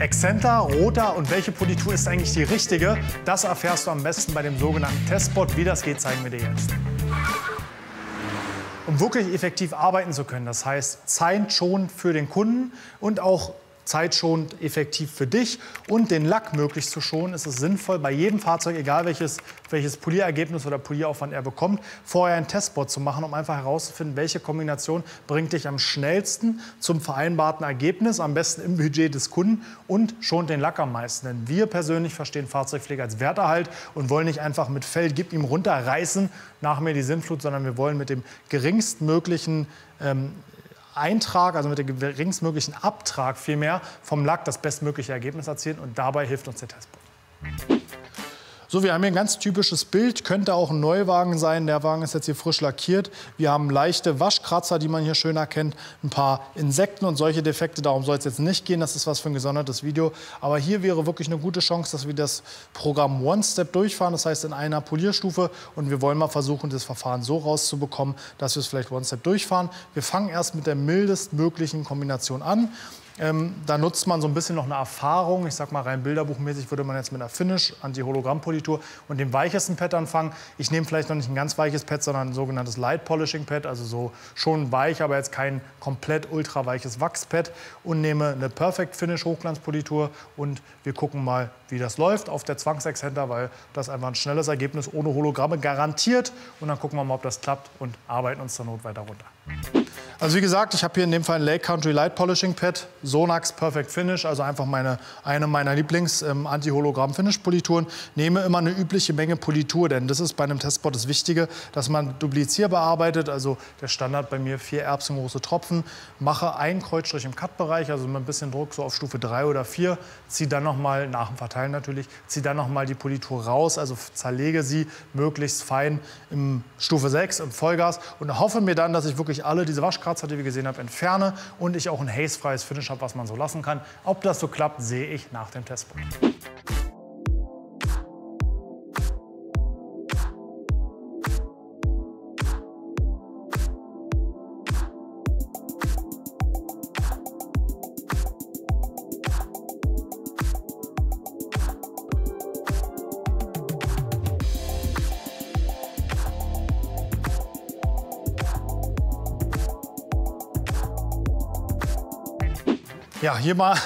Exzenter, roter und welche Politur ist eigentlich die richtige? Das erfährst du am besten bei dem sogenannten Testspot. Wie das geht, zeigen wir dir jetzt. Um wirklich effektiv arbeiten zu können, das heißt zeitschonend für den Kunden und auch zeitschonend effektiv für dich und den Lack möglichst zu schonen, ist es sinnvoll, bei jedem Fahrzeug, egal welches Polierergebnis oder Polieraufwand er bekommt, vorher einen Testspot zu machen, um einfach herauszufinden, welche Kombination bringt dich am schnellsten zum vereinbarten Ergebnis, am besten im Budget des Kunden und schont den Lack am meisten. Denn wir persönlich verstehen Fahrzeugpflege als Werterhalt und wollen nicht einfach mit Fell, gib ihm runterreißen, nach mir die Sinnflut, sondern wir wollen mit dem geringstmöglichen Eintrag, also mit dem geringstmöglichen Abtrag vielmehr vom Lack das bestmögliche Ergebnis erzielen und dabei hilft uns der Testspot. So, wir haben hier ein ganz typisches Bild, könnte auch ein Neuwagen sein. Der Wagen ist jetzt hier frisch lackiert. Wir haben leichte Waschkratzer, die man hier schön erkennt, ein paar Insekten und solche Defekte. Darum soll es jetzt nicht gehen, das ist was für ein gesondertes Video. Aber hier wäre wirklich eine gute Chance, dass wir das Programm One-Step durchfahren, das heißt in einer Polierstufe. Und wir wollen mal versuchen, das Verfahren so rauszubekommen, dass wir es vielleicht One-Step durchfahren. Wir fangen erst mit der mildestmöglichen Kombination an. Da nutzt man so ein bisschen noch eine Erfahrung. Ich sag mal, rein bilderbuchmäßig würde man jetzt mit einer Finish, Anti-Hologramm-Politur und dem weichesten Pad anfangen. Ich nehme vielleicht noch nicht ein ganz weiches Pad, sondern ein sogenanntes Light Polishing Pad, also so schon weich, aber jetzt kein komplett ultra weiches Wachspad und nehme eine Perfect Finish Hochglanzpolitur und wir gucken mal, wie das läuft auf der Zwangsexzenter, weil das einfach ein schnelles Ergebnis ohne Hologramme garantiert und dann gucken wir mal, ob das klappt und arbeiten uns zur Not weiter runter. Also wie gesagt, ich habe hier in dem Fall ein Lake Country Light Polishing Pad, Sonax Perfect Finish, also einfach eine meiner Lieblings-Anti-Hologramm-Finish-Polituren. Nehme immer eine übliche Menge Politur, denn das ist bei einem Testspot das Wichtige, dass man duplizierbar arbeitet, also der Standard bei mir 4 erbsengroße Tropfen. Mache einen Kreuzstrich im Cut-Bereich, also mit ein bisschen Druck so auf Stufe 3 oder 4. Ziehe dann nochmal, nach dem Verteilen natürlich, ziehe dann nochmal die Politur raus, also zerlege sie möglichst fein im Stufe 6 im Vollgas und hoffe mir dann, dass ich wirklich alle diese Waschkratzer, die wir gesehen haben, entferne und ich auch ein hazefreies Finish habe, was man so lassen kann. Ob das so klappt, sehe ich nach dem Testspot. Ja, hier mal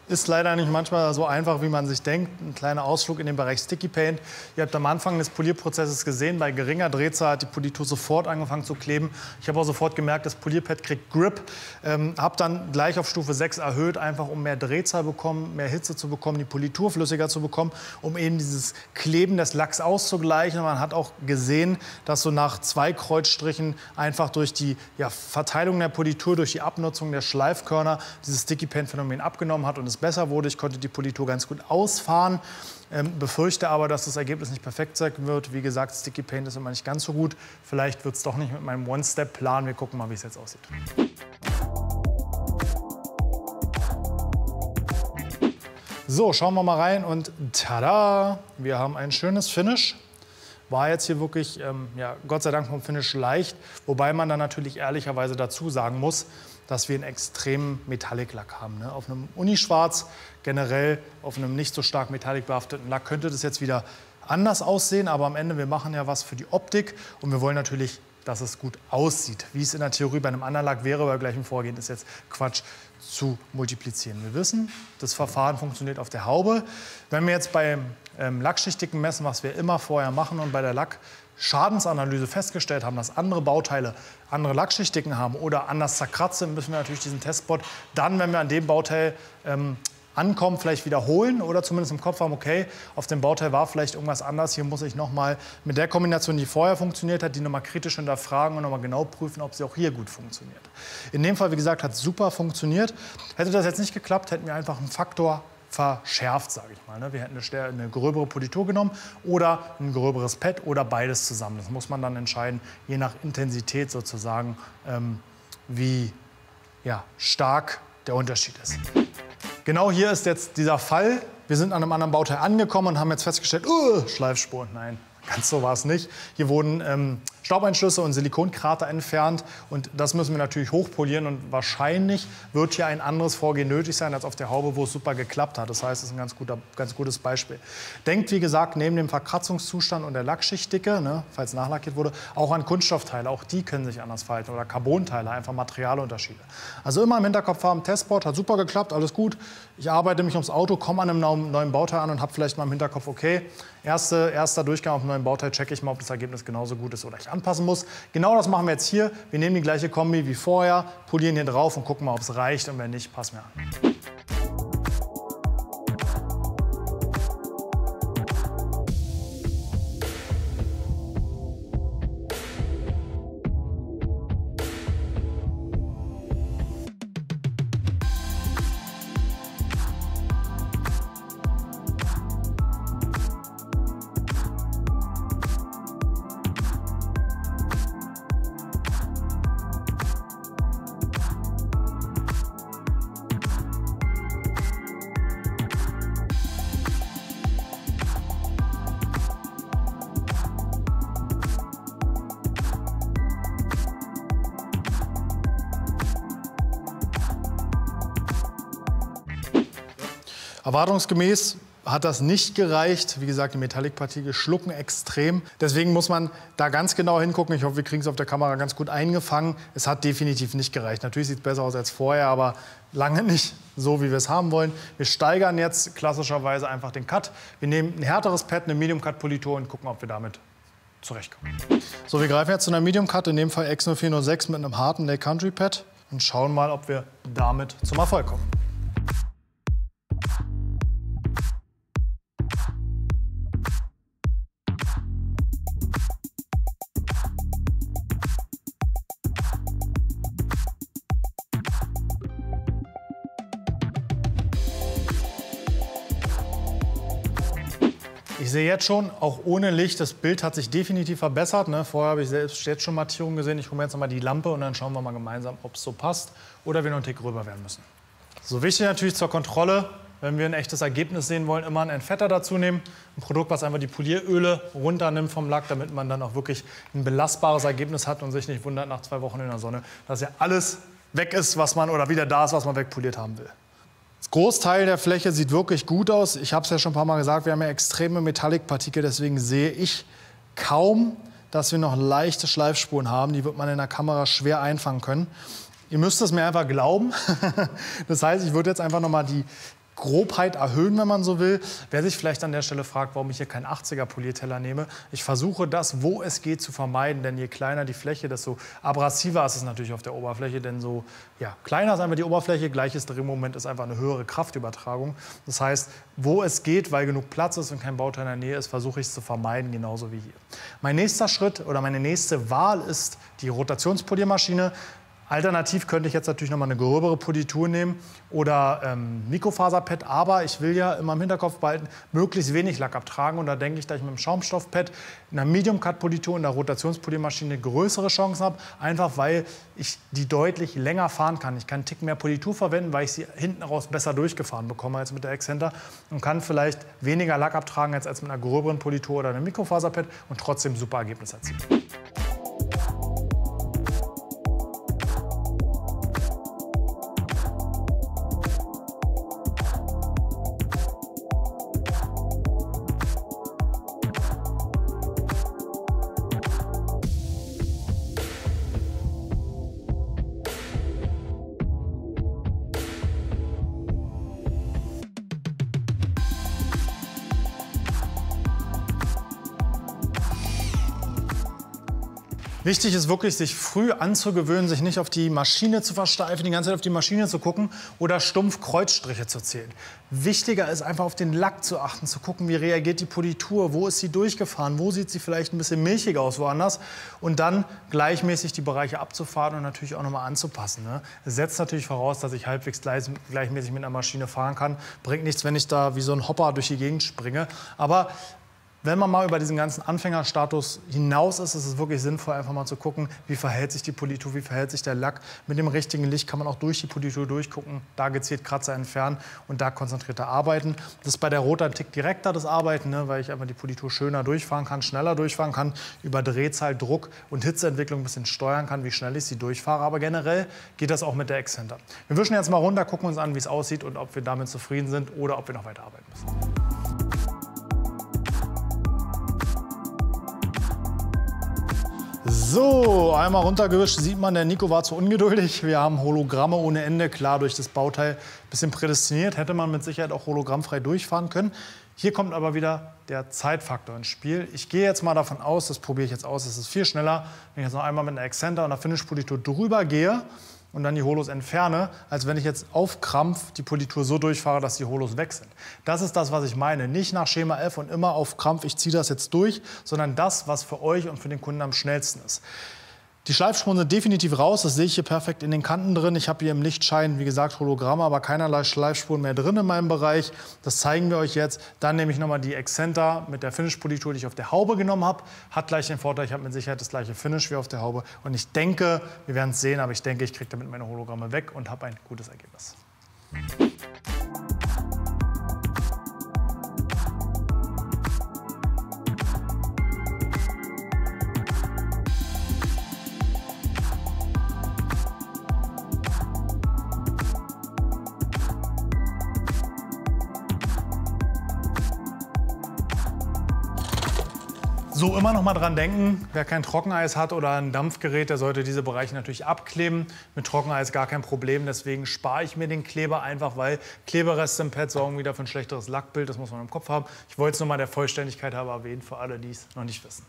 ist leider nicht manchmal so einfach, wie man sich denkt. Ein kleiner Ausflug in den Bereich Sticky Paint. Ihr habt am Anfang des Polierprozesses gesehen, bei geringer Drehzahl hat die Politur sofort angefangen zu kleben. Ich habe auch sofort gemerkt, das Polierpad kriegt Grip. Habe dann gleich auf Stufe 6 erhöht, einfach um mehr Drehzahl bekommen, mehr Hitze zu bekommen, die Politur flüssiger zu bekommen, um eben dieses Kleben des Lacks auszugleichen. Und man hat auch gesehen, dass so nach 2 Kreuzstrichen einfach durch die Verteilung der Politur, durch die Abnutzung der Schleifkörner dieses Sticky Paint Phänomen abgenommen hat und es besser wurde. Ich konnte die Politur ganz gut ausfahren, befürchte aber, dass das Ergebnis nicht perfekt sein wird. Wie gesagt, Sticky Paint ist immer nicht ganz so gut. Vielleicht wird es doch nicht mit meinem One-Step-Plan. Wir gucken mal, wie es jetzt aussieht. So, schauen wir mal rein und tada! Wir haben ein schönes Finish. War jetzt hier wirklich, Gott sei Dank vom Finish leicht, wobei man dann natürlich ehrlicherweise dazu sagen muss, dass wir einen extremen Metallic-Lack haben. Ne? Auf einem Unischwarz, generell auf einem nicht so stark Metallic behafteten Lack könnte das jetzt wieder anders aussehen, aber am Ende, wir machen ja was für die Optik und wir wollen natürlich, dass es gut aussieht. Wie es in der Theorie bei einem anderen Lack wäre, bei gleichem Vorgehen ist jetzt Quatsch zu multiplizieren. Wir wissen, das Verfahren funktioniert auf der Haube. Wenn wir jetzt beim Lackschichtdicken messen, was wir immer vorher machen und bei der Lackschadensanalyse festgestellt haben, dass andere Bauteile andere Lackschichtdicken haben oder anders zerkratzt sind, müssen wir natürlich diesen Testspot dann, wenn wir an dem Bauteil ankommen, vielleicht wiederholen oder zumindest im Kopf haben, okay, auf dem Bauteil war vielleicht irgendwas anders. Hier muss ich nochmal mit der Kombination, die vorher funktioniert hat, die nochmal kritisch hinterfragen und nochmal genau prüfen, ob sie auch hier gut funktioniert. In dem Fall, wie gesagt, hat es super funktioniert. Hätte das jetzt nicht geklappt, hätten wir einfach einen Faktor verschärft, sage ich mal. Wir hätten eine gröbere Politur genommen oder ein gröberes Pad oder beides zusammen. Das muss man dann entscheiden, je nach Intensität sozusagen, wie stark der Unterschied ist. Genau hier ist jetzt dieser Fall. Wir sind an einem anderen Bauteil angekommen und haben jetzt festgestellt, Schleifspur. Nein, ganz so war es nicht. Hier wurden Staubeinschlüsse und Silikonkrater entfernt. Und das müssen wir natürlich hochpolieren. Und wahrscheinlich wird hier ein anderes Vorgehen nötig sein als auf der Haube, wo es super geklappt hat. Das heißt, das ist ein ganz gutes Beispiel. Denkt, wie gesagt, neben dem Verkratzungszustand und der Lackschichtdicke, ne, falls nachlackiert wurde, auch an Kunststoffteile. Auch die können sich anders verhalten. Oder Carbonteile, einfach Materialunterschiede. Also immer im Hinterkopf haben, Testboard hat super geklappt, alles gut. Ich arbeite mich ums Auto, komme an einem neuen Bauteil an und habe vielleicht mal im Hinterkopf, okay, erster Durchgang auf einem neuen Bauteil, checke ich mal, ob das Ergebnis genauso gut ist oder ich anpassen muss. Genau das machen wir jetzt hier. Wir nehmen die gleiche Kombi wie vorher, polieren hier drauf und gucken mal, ob es reicht. Und wenn nicht, passen wir an. Erwartungsgemäß hat das nicht gereicht. Wie gesagt, die Metallic-Partikel schlucken extrem. Deswegen muss man da ganz genau hingucken. Ich hoffe, wir kriegen es auf der Kamera ganz gut eingefangen. Es hat definitiv nicht gereicht. Natürlich sieht es besser aus als vorher, aber lange nicht so, wie wir es haben wollen. Wir steigern jetzt klassischerweise einfach den Cut. Wir nehmen ein härteres Pad, eine Medium-Cut-Politur und gucken, ob wir damit zurechtkommen. So, wir greifen jetzt zu einer Medium-Cut, in dem Fall X0406 mit einem harten Lake Country Pad und schauen mal, ob wir damit zum Erfolg kommen. Ich sehe jetzt schon, auch ohne Licht, das Bild hat sich definitiv verbessert. Ne? Vorher habe ich selbst jetzt schon Mattierungen gesehen. Ich hole mir jetzt noch mal die Lampe und dann schauen wir mal gemeinsam, ob es so passt oder wir noch einen Tick rüber werden müssen. So, wichtig natürlich zur Kontrolle, wenn wir ein echtes Ergebnis sehen wollen, immer einen Entfetter dazu nehmen. Ein Produkt, was einfach die Polieröle runternimmt vom Lack, damit man dann auch wirklich ein belastbares Ergebnis hat und sich nicht wundert nach 2 Wochen in der Sonne, dass ja alles weg ist, was man oder wieder da ist, was man wegpoliert haben will. Das Großteil der Fläche sieht wirklich gut aus. Ich habe es ja schon ein paar Mal gesagt, wir haben ja extreme Metallic-Partikel, deswegen sehe ich kaum, dass wir noch leichte Schleifspuren haben. Die wird man in der Kamera schwer einfangen können. Ihr müsst es mir einfach glauben. Das heißt, ich würde jetzt einfach noch mal die Grobheit erhöhen, wenn man so will. Wer sich vielleicht an der Stelle fragt, warum ich hier keinen 80er Polierteller nehme, ich versuche das, wo es geht, zu vermeiden. Denn je kleiner die Fläche, desto abrasiver ist es natürlich auf der Oberfläche. Denn so kleiner ist einfach die Oberfläche, gleiches Drehmoment ist einfach eine höhere Kraftübertragung. Das heißt, wo es geht, weil genug Platz ist und kein Bauteil in der Nähe ist, versuche ich es zu vermeiden, genauso wie hier. Mein nächster Schritt oder meine nächste Wahl ist die Rotationspoliermaschine. Alternativ könnte ich jetzt natürlich noch mal eine gröbere Politur nehmen oder Mikrofaserpad, aber ich will ja immer im Hinterkopf behalten, möglichst wenig Lack abtragen. Und da denke ich, dass ich mit dem Schaumstoffpad, einer Medium-Cut-Politur und einer Rotationspoliermaschine größere Chancen habe, einfach weil ich die deutlich länger fahren kann. Ich kann einen Tick mehr Politur verwenden, weil ich sie hinten raus besser durchgefahren bekomme als mit der Exzenter und kann vielleicht weniger Lack abtragen als mit einer gröberen Politur oder einem Mikrofaserpad und trotzdem super Ergebnis erzielen. Wichtig ist wirklich, sich früh anzugewöhnen, sich nicht auf die Maschine zu versteifen, die ganze Zeit auf die Maschine zu gucken oder stumpf Kreuzstriche zu zählen. Wichtiger ist einfach auf den Lack zu achten, zu gucken, wie reagiert die Politur, wo ist sie durchgefahren, wo sieht sie vielleicht ein bisschen milchiger aus woanders und dann gleichmäßig die Bereiche abzufahren und natürlich auch nochmal anzupassen. Ne? Das setzt natürlich voraus, dass ich halbwegs gleichmäßig mit einer Maschine fahren kann. Bringt nichts, wenn ich da wie so ein Hopper durch die Gegend springe. Aber Wenn man mal über diesen ganzen Anfängerstatus hinaus ist, ist es wirklich sinnvoll, einfach mal zu gucken, wie verhält sich die Politur, wie verhält sich der Lack. Mit dem richtigen Licht kann man auch durch die Politur durchgucken, da gezielt Kratzer entfernen und da konzentrierter arbeiten. Das ist bei der Rot ein Tick direkter, das Arbeiten, ne, weil ich einfach die Politur schöner durchfahren kann, schneller durchfahren kann, über Drehzahl, Druck und Hitzeentwicklung ein bisschen steuern kann, wie schnell ich sie durchfahre. Aber generell geht das auch mit der Exzenter. Wir wischen jetzt mal runter, gucken uns an, wie es aussieht und ob wir damit zufrieden sind oder ob wir noch weiter arbeiten müssen. So, einmal runtergewischt, sieht man, der Nico war zu ungeduldig. Wir haben Hologramme ohne Ende, klar durch das Bauteil ein bisschen prädestiniert. Hätte man mit Sicherheit auch hologrammfrei durchfahren können. Hier kommt aber wieder der Zeitfaktor ins Spiel. Ich gehe jetzt mal davon aus, das probiere ich jetzt aus, es ist viel schneller, wenn ich jetzt noch einmal mit einer Exzenter und einer Finish-Politur drüber gehe und dann die Holos entferne, als wenn ich jetzt auf Krampf die Politur so durchfahre, dass die Holos weg sind. Das ist das, was ich meine. Nicht nach Schema F und immer auf Krampf, ich ziehe das jetzt durch, sondern das, was für euch und für den Kunden am schnellsten ist. Die Schleifspuren sind definitiv raus, das sehe ich hier perfekt in den Kanten drin. Ich habe hier im Lichtschein, wie gesagt, Hologramme, aber keinerlei Schleifspuren mehr drin in meinem Bereich. Das zeigen wir euch jetzt. Dann nehme ich nochmal die Exzenter mit der Finish-Politur, die ich auf der Haube genommen habe. Hat gleich den Vorteil, ich habe mit Sicherheit das gleiche Finish wie auf der Haube. Und ich denke, wir werden es sehen, aber ich denke, ich kriege damit meine Hologramme weg und habe ein gutes Ergebnis. So, immer noch mal dran denken, wer kein Trockeneis hat oder ein Dampfgerät, der sollte diese Bereiche natürlich abkleben. Mit Trockeneis gar kein Problem, deswegen spare ich mir den Kleber einfach, weil Klebereste im Pad sorgen wieder für ein schlechteres Lackbild, das muss man im Kopf haben. Ich wollte es nur mal der Vollständigkeit halber erwähnen, für alle, die es noch nicht wissen.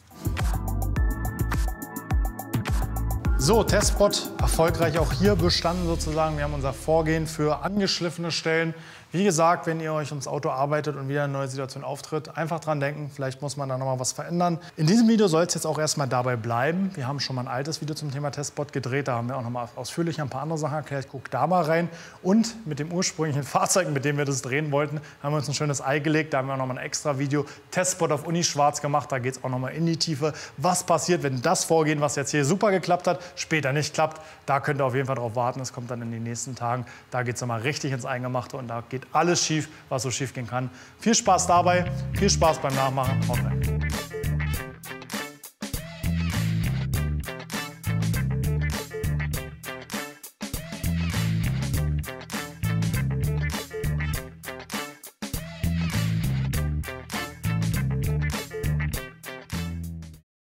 So, Testspot erfolgreich auch hier bestanden sozusagen. Wir haben unser Vorgehen für angeschliffene Stellen. Wie gesagt, wenn ihr euch ums Auto arbeitet und wieder eine neue Situation auftritt, einfach dran denken, vielleicht muss man da noch mal was verändern. In diesem Video soll es jetzt auch erstmal dabei bleiben. Wir haben schon mal ein altes Video zum Thema Testspot gedreht, da haben wir auch noch mal ausführlich ein paar andere Sachen erklärt. Guckt da mal rein. Und mit dem ursprünglichen Fahrzeug, mit dem wir das drehen wollten, haben wir uns ein schönes Ei gelegt. Da haben wir auch noch mal ein extra Video Testspot auf Unischwarz gemacht. Da geht es auch noch mal in die Tiefe. Was passiert, wenn das Vorgehen, was jetzt hier super geklappt hat, später nicht klappt? Da könnt ihr auf jeden Fall drauf warten. Das kommt dann in den nächsten Tagen. Da geht es noch mal richtig ins Eingemachte und da geht alles schief, was so schief gehen kann. Viel Spaß dabei, viel Spaß beim Nachmachen. Haut rein.